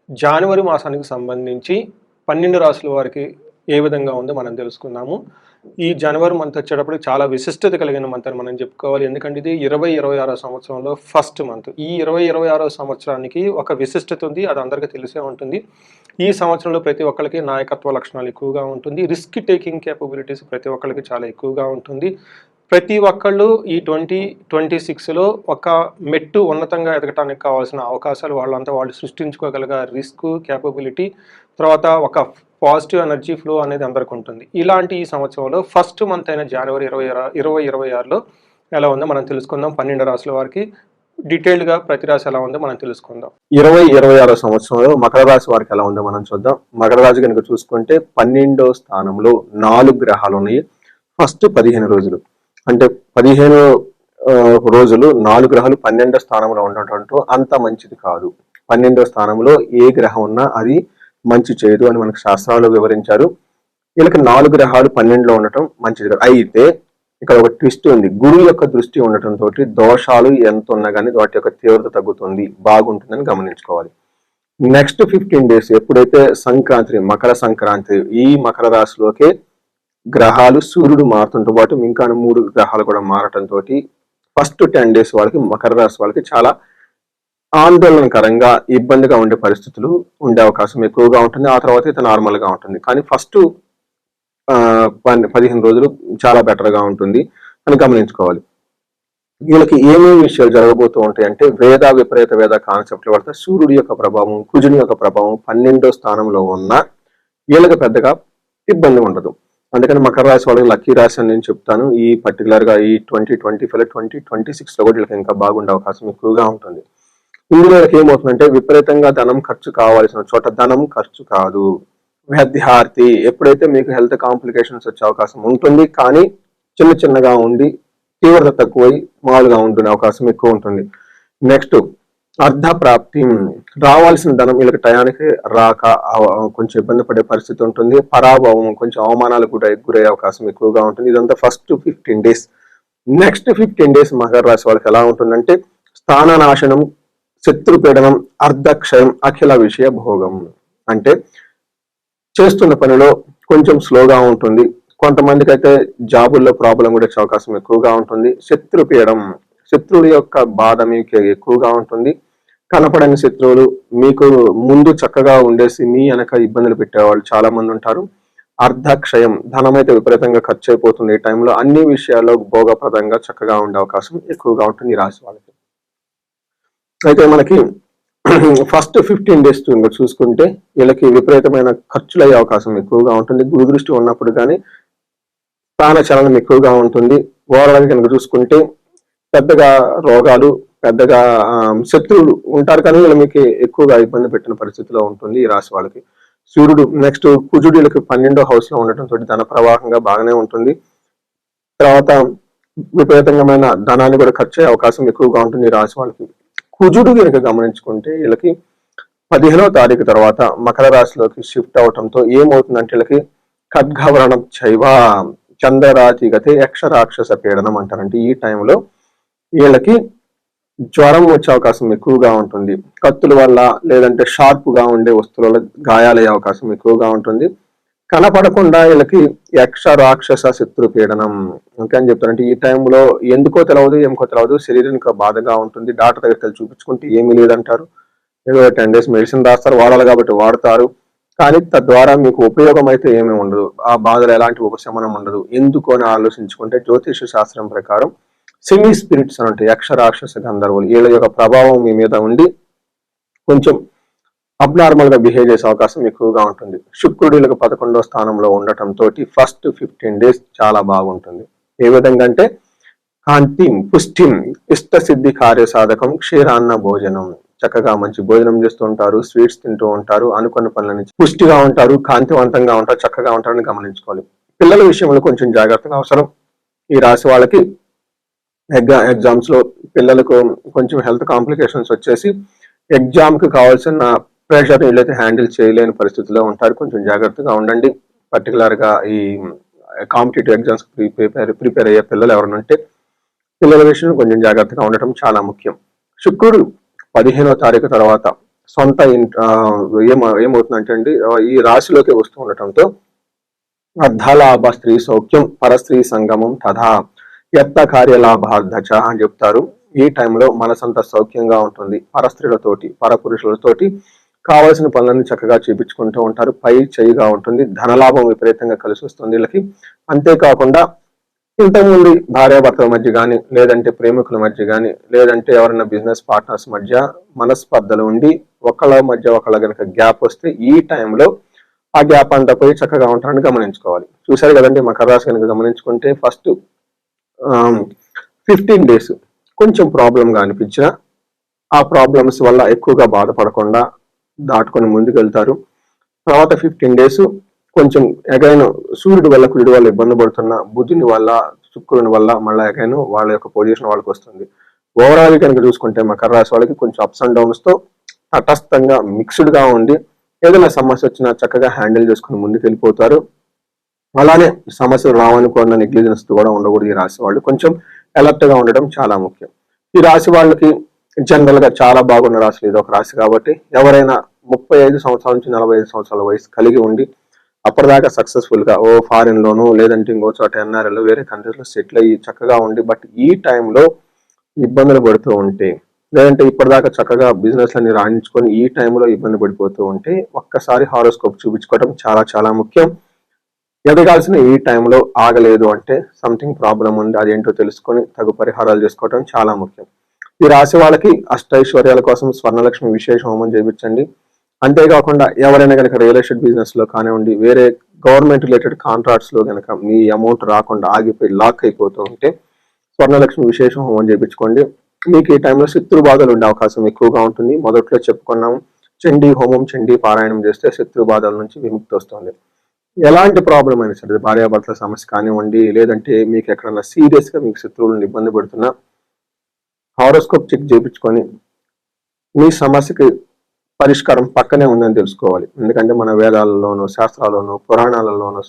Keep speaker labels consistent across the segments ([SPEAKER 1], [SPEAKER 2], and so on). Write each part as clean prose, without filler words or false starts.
[SPEAKER 1] జనవరి మాసానికి సంబంధించి 12 రాసుల వారికి ఏ విధంగా ఉందో మనం తెలుసుకుందాము. ఈ జనవరి మంత్ వచ్చేటప్పటికి చాలా విశిష్టత కలిగిన మంత్ అని మనం చెప్పుకోవాలి. ఎందుకంటే ఇది 2026 సంవత్సరంలో ఫస్ట్ మంత్. ఈ 2026 సంవత్సరానికి ఒక విశిష్టత ఉంది. అది అందరికీ తెలిసే ఉంటుంది. ఈ సంవత్సరంలో ప్రతి ఒక్కరికి నాయకత్వ లక్షణాలు ఎక్కువగా ఉంటుంది. రిస్క్ టేకింగ్ కేపబిలిటీస్ ప్రతి ఒక్కరికి చాలా ఎక్కువగా ఉంటుంది. ప్రతి ఒక్కళ్ళు ఈ 2026లో ఒక మెట్టు ఉన్నతంగా ఎదగటానికి కావాల్సిన అవకాశాలు వాళ్ళంతా వాళ్ళు సృష్టించుకోగలిగే రిస్క్ కేపబిలిటీ, తర్వాత ఒక పాజిటివ్ ఎనర్జీ ఫ్లో అనేది అందరికి ఉంటుంది. ఇలాంటి ఈ సంవత్సరంలో ఫస్ట్ మంత్ అయిన జనవరి 2026లో ఎలా ఉందో మనం తెలుసుకుందాం. 12 రాసుల వారికి డీటెయిల్డ్గా ప్రతి రాశి ఎలా ఉందో మనం తెలుసుకుందాం. 2026 సంవత్సరంలో మకర రాశి వారికి ఎలా ఉందో మనం చూద్దాం. మకర రాశి కనుక చూసుకుంటే 12వ స్థానంలో 4 గ్రహాలు ఉన్నాయి. ఫస్ట్ 15 రోజులు అంటే 15 రోజులు 4 గ్రహాలు 12వ స్థానంలో ఉండటంతో అంత మంచిది కాదు. 12వ స్థానంలో ఏ గ్రహం ఉన్నా అది మంచి చేయదు అని మనకు శాస్త్రాలు వివరించారు. వీళ్ళకి 4 గ్రహాలు 12లో ఉండటం మంచిది కాదు. అయితే ఇక్కడ ఒక ట్విస్ట్ ఉంది. గురువు యొక్క దృష్టి ఉండటంతో దోషాలు ఎంత ఉన్నా కానీ వాటి యొక్క తీవ్రత తగ్గుతుంది, బాగుంటుందని గమనించుకోవాలి. నెక్స్ట్ 15 డేస్ ఎప్పుడైతే సంక్రాంతి, మకర సంక్రాంతి, ఈ మకర రాశిలోకే గ్రహాలు సూర్యుడు మారుతుంటూ పాటు ఇంకా 3 గ్రహాలు కూడా మారటంతో ఫస్ట్ 10 డేస్ వాళ్ళకి మకర రాశి వాళ్ళకి చాలా ఆందోళనకరంగా ఇబ్బందిగా ఉండే పరిస్థితులు ఉండే అవకాశం ఎక్కువగా ఉంటుంది. ఆ తర్వాత అయితే నార్మల్ గా ఉంటుంది. కానీ ఫస్ట్ 15 రోజులు చాలా బెటర్ గా ఉంటుంది అని గమనించుకోవాలి. వీళ్ళకి ఏమేమి విషయాలు జరగబోతూ ఉంటాయి అంటే వేద విపరీత వేద కాన్సెప్ట్లు పడితే సూర్యుడి యొక్క ప్రభావం, కుజుని యొక్క ప్రభావం 12వ స్థానంలో ఉన్న వీళ్ళకి పెద్దగా ఇబ్బంది ఉండదు. అందుకని మకర రాశి వాళ్ళకి లక్కీ రాశి అని నేను చెప్తాను. ఈ పర్టికులర్ గా ఈ 2025 2026లో కూడా వీళ్ళకి ఇంకా బాగుండే అవకాశం ఎక్కువగా ఉంటుంది. ఇందులో ఏమవుతుందంటే విపరీతంగా ధనం ఖర్చు కావాల్సిన చోట ధనం ఖర్చు కాదు. విద్యార్థి ఎప్పుడైతే మీకు హెల్త్ కాంప్లికేషన్స్ వచ్చే అవకాశం ఉంటుంది, కానీ చిన్నగా ఉండి తీవ్రత తక్కువై మామూలుగా ఉంటునే అవకాశం ఎక్కువ ఉంటుంది. నెక్స్ట్ అర్ధ ప్రాప్తి, రావాల్సిన ధనం వీళ్ళకి టయానికి రాక కొంచెం ఇబ్బంది పడే పరిస్థితి ఉంటుంది. పరాభవం, కొంచెం అవమానాలు కూడా గురయ్యే అవకాశం ఎక్కువగా ఉంటుంది. ఇదంతా first 15 days. Next 15 days Makar రాశి వాళ్ళకి ఎలా ఉంటుందంటే స్థాననాశనం, శత్రుపీడనం, అర్ధక్షయం, అఖిల విషయ భోగం. అంటే చేస్తున్న పనిలో కొంచెం స్లోగా ఉంటుంది. కొంతమందికి అయితే జాబుల్లో ప్రాబ్లం కూడా వచ్చే అవకాశం ఎక్కువగా ఉంటుంది. శత్రుపీడం, శత్రువుల యొక్క బాధ మీకు ఎక్కువగా ఉంటుంది. కనపడని శత్రువులు మీకు ముందు చక్కగా ఉండేసి మీ వెనక ఇబ్బందులు పెట్టేవాళ్ళు చాలా మంది ఉంటారు. అర్ధక్షయం, ధనం అయితే విపరీతంగా ఖర్చు అయిపోతుంది. ఈ టైంలో అన్ని విషయాల్లో భోగప్రదంగా చక్కగా ఉండే అవకాశం ఎక్కువగా ఉంటుంది ఈ రాశి వాళ్ళకి. అయితే మనకి ఫస్ట్ 15 డేస్ చూసుకుంటే వీళ్ళకి విపరీతమైన ఖర్చులు అయ్యే అవకాశం ఎక్కువగా ఉంటుంది. గురు దృష్టి ఉన్నప్పుడు కానీ స్థాన చలనం ఎక్కువగా ఉంటుంది. ఓవరాల్ కనుక చూసుకుంటే పెద్దగా రోగాలు, పెద్దగా శత్రువులు ఉంటారు, కానీ వీళ్ళు మీకు ఎక్కువగా ఇబ్బంది పెట్టిన పరిస్థితిలో ఉంటుంది ఈ రాశి వాళ్ళకి. సూర్యుడు నెక్స్ట్ కుజుడు వీళ్ళకి 12వ హౌస్ లో ఉండటంతో ధన ప్రవాహంగా బాగానే ఉంటుంది. తర్వాత విపరీతమైన ధనాన్ని కూడా ఖర్చు అయ్యే అవకాశం ఎక్కువగా ఉంటుంది ఈ రాశి వాళ్ళకి. కుజుడు కనుక గమనించుకుంటే వీళ్ళకి 15వ తారీఖు తర్వాత మకర రాశిలోకి షిఫ్ట్ అవటంతో ఏమవుతుందంటే వీళ్ళకి ఖడ్గవరణం చైవ చంద్రరాతి గతే యక్షరాక్షస పీడనం అంటారంటే ఈ టైంలో వీళ్ళకి జ్వరం వచ్చే అవకాశం ఎక్కువగా ఉంటుంది. కత్తుల వల్ల లేదంటే షార్ప్ గా ఉండే వస్తువుల గాయాలయ్యే అవకాశం ఎక్కువగా ఉంటుంది. కనపడకుండా వీళ్ళకి యక్ష రాక్షస శత్రు పీడనం ఇంకా అని చెప్తారంటే ఈ టైంలో ఎందుకో తెలియదు, ఏమో తెలియదు, శరీరానికి బాధగా ఉంటుంది. డాక్టర్ దగ్గరికి వెళ్ళి చూపించుకుంటే ఏమీ లేదంటారు. ఏదో 10 డేస్ మెడిసిన్ రాస్తారు, వాడాలి కాబట్టి వాడతారు, కానీ తద్వారా మీకు ఉపయోగం అయితే ఏమీ ఉండదు. ఆ బాధలు ఎలాంటి ఉపశమనం ఉండదు. ఎందుకు అని ఆలోచించుకుంటే జ్యోతిష శాస్త్రం ప్రకారం సెమీ స్పిరిట్స్ అని ఉంటాయి, యక్ష రాక్షస గంధర్వులు. వీళ్ళ యొక్క ప్రభావం మీ మీద ఉండి కొంచెం అబ్నార్మల్ గా బిహేవ్ చేసే అవకాశం ఎక్కువగా ఉంటుంది. శుక్రుడు వీళ్ళకి 11వ స్థానంలో ఉండటంతో ఫస్ట్ 15 డేస్ చాలా బాగుంటుంది. ఏ విధంగా అంటే కాంతిం పుష్టిం ఇష్ట సిద్ధి కార్య సాధకం క్షీరాన్న భోజనం, చక్కగా మంచి భోజనం చేస్తూ ఉంటారు, స్వీట్స్ తింటూ ఉంటారు, అనుకున్న పనులని పుష్టిగా ఉంటారు, కాంతివంతంగా ఉంటారు, చక్కగా ఉంటారని గమనించుకోవాలి. పిల్లల విషయంలో కొంచెం జాగ్రత్తగా అవసరం. ఈ రాశి వాళ్ళకి ఎగ్జామ్స్ లో పిల్లలకు కొంచెం హెల్త్ కాంప్లికేషన్స్ వచ్చేసి ఎగ్జామ్ కి కావాల్సిన ప్రెషర్ వీళ్ళైతే హ్యాండిల్ చేయలేని పరిస్థితిలో ఉంటారు. కొంచెం జాగ్రత్తగా ఉండండి. పర్టికులర్ గా ఈ కాంపిటేటివ్ ఎగ్జామ్స్ ప్రిపేర్ అయ్యే పిల్లలు ఎవరైనా ఉంటే పిల్లల విషయంలో కొంచెం జాగ్రత్తగా ఉండటం చాలా ముఖ్యం. శుక్రుడు 15వ తారీఖు తర్వాత సొంత ఏమవుతుందంటే అండి, ఈ రాశిలోకి వస్తూ ఉండటంతో అర్ధలాభ స్త్రీ సౌఖ్యం పరస్త్రీ సంగమం తథా యత్న కార్యలాభార్ధచ అని చెప్తారు. ఈ టైంలో మనసంతా సౌఖ్యంగా ఉంటుంది. పరస్త్రీలతోటి పరపురుషులతోటి కావలసిన పనులను చక్కగా చేపించుకుంటూ ఉంటారు. పై చేయిగా ఉంటుంది. ధనలాభం విపరీతంగా కలిసి వస్తుంది వీళ్ళకి. అంతేకాకుండా ఇంతకుముందు భార్యాభర్తల మధ్య కానీ, లేదంటే ప్రేమికుల మధ్య కానీ, లేదంటే ఎవరైనా బిజినెస్ పార్ట్నర్స్ మధ్య మనస్పర్ధలు ఉండి ఒకళ్ళ మధ్య ఒకళ్ళ కనుక గ్యాప్ వస్తే ఈ టైంలో ఆ గ్యాప్ అంతా పోయి చక్కగా ఉంటారని గమనించుకోవాలి. చూశారు కదండి, మకర రాశి కనుక గమనించుకుంటే ఫస్ట్ 15 days కొంచెం ప్రాబ్లంగా అనిపించిన ఆ ప్రాబ్లమ్స్ వల్ల ఎక్కువగా బాధపడకుండా దాటుకొని ముందుకు వెళ్తారు. తర్వాత 15 days కొంచెం అగైన్ సూర్యుడి వల్ల కుడి వల్ల ఇబ్బంది పడుతున్న బుధుని వల్ల శుక్రుని వల్ల మళ్ళీ అగైన్ వాళ్ళ యొక్క పొజిషన్ వాళ్ళకి వస్తుంది. ఓవరాల్ కనుక చూసుకుంటే మకర రాశి వాళ్ళకి కొంచెం అప్స్ అండ్ డౌన్స్ తో తటస్థంగా మిక్స్డ్ గా ఉండి ఏదైనా సమస్య వచ్చినా చక్కగా హ్యాండిల్ చేసుకుని ముందుకు వెళ్ళిపోతారు. అలానే సమస్యలు రావనుకున్న నెగ్లిజెన్స్ కూడా ఉండకూడదు. ఈ రాశి వాళ్ళు కొంచెం అలర్ట్ గా ఉండడం చాలా ముఖ్యం. ఈ రాశి వాళ్ళకి జనరల్ గా చాలా బాగున్న రాశి ఇది ఒక రాశి కాబట్టి ఎవరైనా 35 సంవత్సరాల నుంచి 45 సంవత్సరాల వయసు కలిగి ఉండి అప్పటిదాకా సక్సెస్ఫుల్ గా ఫారిన్ లోను లేదంటే ఇంకో చోట ఎన్ఆర్ఎల్ వేరే కంట్రీస్ లో సెటిల్ అయ్యి చక్కగా ఉండి బట్ ఈ టైంలో ఇబ్బందులు పడుతూ ఉంటే, లేదంటే ఇప్పటిదాకా చక్కగా బిజినెస్ అన్ని రాణించుకొని ఈ టైంలో ఇబ్బంది పడిపోతూ ఉంటే ఒక్కసారి హారోస్కోప్ చూపించుకోవడం చాలా చాలా ముఖ్యం. ఎదగాల్సిన ఈ టైంలో ఆగలేదు అంటే సంథింగ్ ప్రాబ్లం ఉంది, అదేంటో తెలుసుకొని తగు పరిహారాలు చేసుకోవడం చాలా ముఖ్యం. ఈ రాశి వాళ్ళకి అష్టైశ్వర్యాల కోసం స్వర్ణలక్ష్మి విశేష హోమం చేయించండి. అంతేకాకుండా ఎవరైనా కనుక రియల్ ఎస్టేట్ బిజినెస్ లో కానివ్వండి, వేరే గవర్నమెంట్ రిలేటెడ్ కాంట్రాక్ట్స్ లో కనుక మీ అమౌంట్ రాకుండా ఆగిపోయి లాక్ అయిపోతూ ఉంటే స్వర్ణలక్ష్మి విశేష హోమం చేయించుకోండి. మీకు ఈ టైంలో శత్రు బాధలు ఉండే అవకాశం ఎక్కువగా ఉంటుంది. మొదట్లో చెప్పుకున్నాం, చండీ హోమం చండీ పారాయణం చేస్తే శత్రు బాధల నుంచి విముక్తి వస్తుంది. ఎలాంటి ప్రాబ్లం అయినా సరే, భార్యాభర్తల సమస్య కానివ్వండి, లేదంటే మీకు ఎక్కడన్నా సీరియస్ గా మీకు శత్రువులను ఇబ్బంది పడుతున్నా హారోస్కోప్ చెక్ చేయించుకొని మీ సమస్యకి పరిష్కారం పక్కనే ఉందని తెలుసుకోవాలి. ఎందుకంటే మన వేదాలలోనూ శాస్త్రాల్లోనూ పురాణాలలోనూ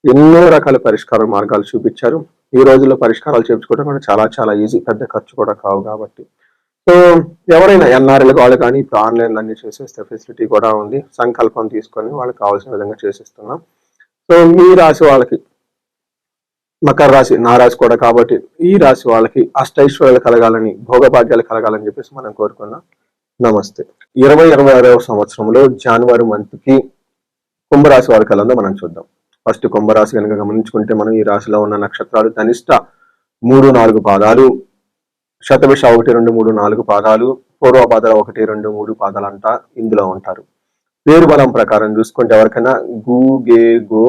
[SPEAKER 1] ఎన్నో రకాల పరిష్కార మార్గాలు చూపించారు. ఈ రోజుల్లో పరిష్కారాలు చేయించుకోవడం కూడా చాలా చాలా ఈజీ, పెద్ద ఖర్చు కూడా కావు కాబట్టి. సో ఎవరైనా ఎన్ఆర్ఎల్ వాళ్ళు కానీ ఇప్పుడు ఆన్లైన్ అన్ని చేసేస్తే ఫెసిలిటీ కూడా ఉంది. సంకల్పం తీసుకొని వాళ్ళకి కావాల్సిన విధంగా చేసేస్తున్నాం. సో మీ రాశి వాళ్ళకి, మకర రాశి నా రాశి కూడా కాబట్టి ఈ రాశి వాళ్ళకి అష్టైశ్వర్యాలు కలగాలని, భోగభాగ్యాలు కలగాలని చెప్పేసి మనం కోరుకున్నాం. నమస్తే. 2026వ సంవత్సరంలో జనవరి మంత్ కి కుంభరాశి వారి కలంలో మనం చూద్దాం. ఫస్ట్ కుంభరాశి కనుక గమనించుకుంటే మనం ఈ రాశిలో ఉన్న నక్షత్రాలు ధనిష్ట 3-4 పాదాలు, శతభిష 1, 2, 3, 4 పాదాలు, పూర్వభాద్ర 1, 2, 3 పాదాలు అంట ఇందులో ఉంటారు. పేరు బలం ప్రకారం చూసుకుంటే ఎవరికైనా గు, గే, గో,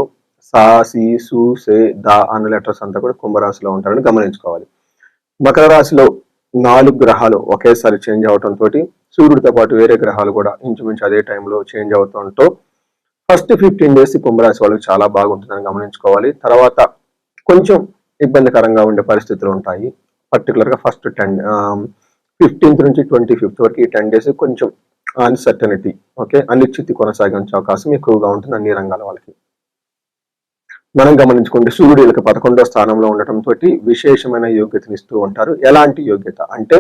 [SPEAKER 1] సా, సి, సు, సే, దా అన్న లెటర్స్ అంతా కూడా కుంభరాశిలో ఉంటారని గమనించుకోవాలి. మకర రాశిలో 4 గ్రహాలు ఒకేసారి చేంజ్ అవటంతో సూర్యుడితో పాటు వేరే గ్రహాలు కూడా ఇంచుమించు అదే టైంలో చేంజ్ అవుతుంటో ఫస్ట్ 15 days కుంభరాశి వాళ్ళకి చాలా బాగుంటుందని గమనించుకోవాలి. తర్వాత కొంచెం ఇబ్బందికరంగా ఉండే పరిస్థితులు ఉంటాయి. పర్టికులర్ గా ఫస్ట్ 15th నుంచి 25th వరకు ఈ 10 days కొంచెం అన్సర్టనిటీ, అనిశ్చితి కొనసాగించే అవకాశం ఎక్కువగా ఉంటుంది అన్ని రంగాల వాళ్ళకి. మనం గమనించుకుంటే సూర్యుడు వీళ్ళకి 11వ స్థానంలో ఉండటంతో విశేషమైన యోగ్యతనిస్తూ ఉంటారు. ఎలాంటి యోగ్యత అంటే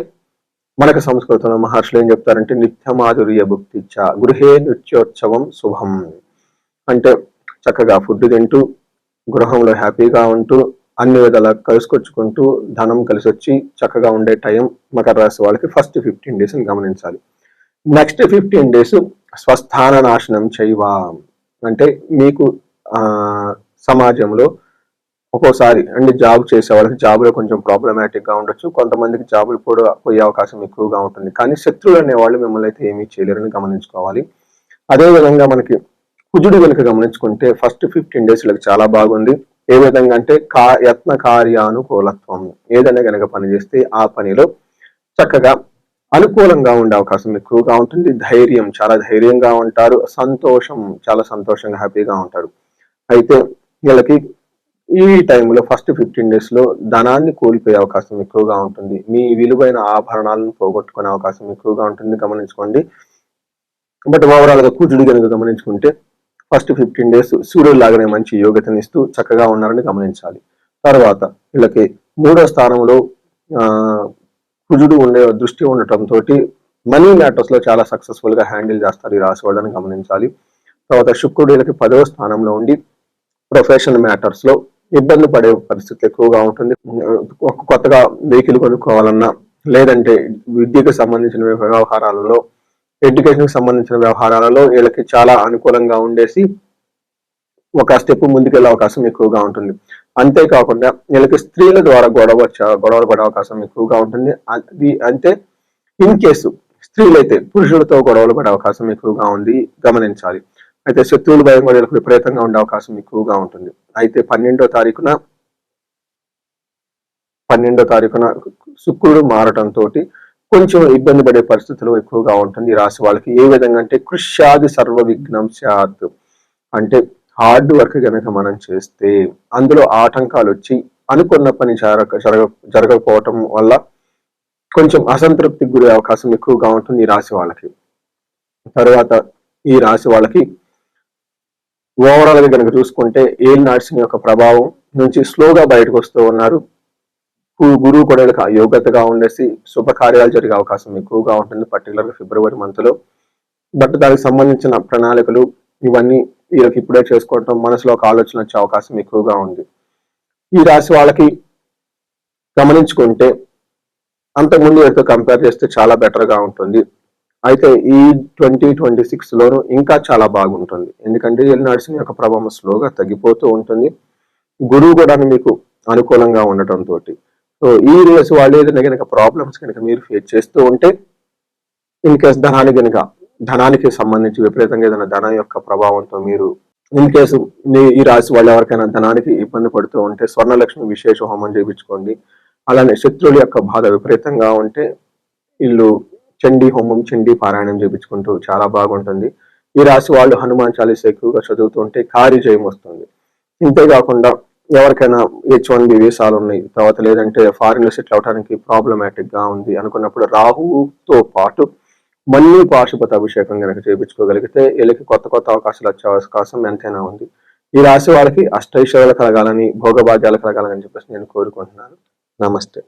[SPEAKER 1] మనకు సంస్కృతంలో మహర్షులు ఏం చెప్తారంటే నిత్యమాధుర్య భుక్తిచ్చ గృహే నృత్యోత్సవం శుభం అంటే చక్కగా ఫుడ్ తింటూ గృహంలో హ్యాపీగా ఉంటూ అన్ని విధాలా కలుసుకొచ్చుకుంటూ ధనం కలిసి వచ్చి చక్కగా ఉండే టైం మకర రాశి వాళ్ళకి ఫస్ట్ 15 days గమనించాలి. నెక్స్ట్ 15 days స్వస్థాన నాశనం చేయవా అంటే మీకు సమాజంలో ఒక్కోసారి అంటే జాబ్ చేసే వాళ్ళకి జాబ్లో కొంచెం ప్రాబ్లమాటిక్ గా ఉండొచ్చు. కొంతమందికి జాబులు కూడా పోయే అవకాశం ఎక్కువగా ఉంటుంది. కానీ శత్రువులు అనేవాళ్ళు మిమ్మల్ని అయితే ఏమీ చేయలేరని గమనించుకోవాలి. అదేవిధంగా మనకి కుజుడు కనుక గమనించుకుంటే ఫస్ట్ 15 days చాలా బాగుంది. ఏ విధంగా అంటే యత్న కార్యానుకూలత్వం, ఏదైనా కనుక పని చేస్తే ఆ పనిలో చక్కగా అనుకూలంగా ఉండే అవకాశం ఎక్కువగా ఉంటుంది. ధైర్యం, చాలా ధైర్యంగా ఉంటారు. సంతోషం, చాలా సంతోషంగా హ్యాపీగా ఉంటారు. అయితే వీళ్ళకి ఈ టైంలో ఫస్ట్ 15 days ధనాన్ని కోల్పోయే అవకాశం ఎక్కువగా ఉంటుంది. మీ విలువైన ఆభరణాలను పోగొట్టుకునే అవకాశం ఎక్కువగా ఉంటుంది గమనించుకోండి. బట్ ఓవరాల్ గా కుజుడు కనుక గమనించుకుంటే ఫస్ట్ 15 days సూర్యుడు లాగానే మంచి యోగ్యతనిస్తూ చక్కగా ఉన్నారని గమనించాలి. తర్వాత వీళ్ళకి 3వ స్థానంలో కుజుడు ఉండే దృష్టి ఉండటంతో మనీ మ్యాటర్స్ లో చాలా సక్సెస్ఫుల్ గా హ్యాండిల్ చేస్తారు ఈ రాశి వాళ్ళని గమనించాలి. తర్వాత శుక్రుడు వీళ్ళకి 10వ స్థానంలో ఉండి ప్రొఫెషనల్ మ్యాటర్స్ లో ఇబ్బంది పడే పరిస్థితి ఎక్కువగా ఉంటుంది. కొత్తగా వెహికల్ కొనుక్కోవాలన్నా, లేదంటే విద్యకు సంబంధించిన వ్యవహారాలలో, ఎడ్యుకేషన్ కి సంబంధించిన వ్యవహారాలలో వీళ్ళకి చాలా అనుకూలంగా ఉండేసి ఒక స్టెప్ ముందుకెళ్లే అవకాశం ఎక్కువగా ఉంటుంది. అంతేకాకుండా వీళ్ళకి స్త్రీల ద్వారా గొడవలు పడే అవకాశం ఎక్కువగా ఉంటుంది. అది అంటే ఇన్ కేసు స్త్రీలైతే పురుషులతో గొడవలు పడే అవకాశం ఎక్కువగా ఉంది, గమనించాలి. అయితే శత్రువుల భయం కూడా వీళ్ళకి విపరీతంగా ఉండే అవకాశం ఎక్కువగా ఉంటుంది. అయితే 12వ తారీఖున శుక్రుడు మారటంతో కొంచెం ఇబ్బంది పడే పరిస్థితులు ఎక్కువగా ఉంటుంది ఈ రాశి వాళ్ళకి. ఏ విధంగా అంటే కృష్యాది సర్వ విఘ్నం స్యాత్, అంటే హార్డ్ వర్క్ కనుక మనం చేస్తే అందులో ఆటంకాలు వచ్చి అనుకున్న పని జరగకపోవటం వల్ల కొంచెం అసంతృప్తికి గురే అవకాశం ఎక్కువగా ఉంటుంది ఈ రాశి వాళ్ళకి. తర్వాత ఈ రాశి వాళ్ళకి ఓవరాల్ గా కనుక చూసుకుంటే ఏల్ నాట్సింగ్ యొక్క ప్రభావం నుంచి స్లోగా బయటకు వస్తూ ఉన్నారు. గురువు కూడా యోగ్యతగా ఉండేసి శుభకార్యాలు జరిగే అవకాశం ఎక్కువగా ఉంటుంది, పర్టికులర్ గా ఫిబ్రవరి మంత్ లో. బట్ దానికి సంబంధించిన ప్రణాళికలు ఇవన్నీ వీళ్ళకి ఇప్పుడే చేసుకోవటం, మనసులో ఒక ఆలోచన వచ్చే అవకాశం ఎక్కువగా ఉంది. ఈ రాశి వాళ్ళకి గమనించుకుంటే అంతకుముందు వీళ్ళతో కంపేర్ చేస్తే చాలా బెటర్ గా ఉంటుంది. అయితే ఈ 2026 లోను ఇంకా చాలా బాగుంటుంది. ఎందుకంటే ఏల్ నాట్సింగ్ యొక్క ప్రభావం స్లోగా తగ్గిపోతూ ఉంటుంది. గురువు కూడా మీకు అనుకూలంగా ఉండటం తోటి. సో ఈ రాశి వాళ్ళు ఏదైనా కనుక ప్రాబ్లమ్స్ కనుక మీరు ఫేస్ చేస్తూ ఉంటే, ఇన్ కేస్ ధనానికి సంబంధించి విపరీతంగా ఏదైనా ధనం యొక్క ప్రభావంతో మీరు ఇన్ కేసు ఈ రాశి వాళ్ళు ఎవరికైనా ధనానికి ఇబ్బంది పడుతూ ఉంటే స్వర్ణలక్ష్మి విశేష హోమం చేయించుకోండి. అలానే శత్రువుల యొక్క బాధ విపరీతంగా ఉంటే వీళ్ళు చండీ హోమం, చండీ పారాయణం చేయించుకుంటూ చాలా బాగుంటుంది. ఈ రాశి వాళ్ళు హనుమాన్ చాలీసా ఎక్కువగా చదువుతూ ఉంటే కార్యజయం వస్తుంది. ఇంతేకాకుండా ఎవరికైనా H1B వీసాలు ఉన్నాయి, తర్వాత లేదంటే ఫారిన్ లో సెటిల్ అవడానికి ప్రాబ్లమాటిక్ గా ఉంది అనుకున్నప్పుడు రాహుతో పాటు మళ్ళీ పాశుపత అభిషేకం కనుక చేయించుకోగలిగితే వీళ్ళకి కొత్త కొత్త అవకాశాలు వచ్చే అవకాశం ఎంతైనా ఉంది. ఈ రాశి వాళ్ళకి అష్టైశ్వర్యాలు కలగాలని, భోగభాగ్యాలు కలగాలని చెప్పేసి నేను కోరుకుంటున్నాను. నమస్తే.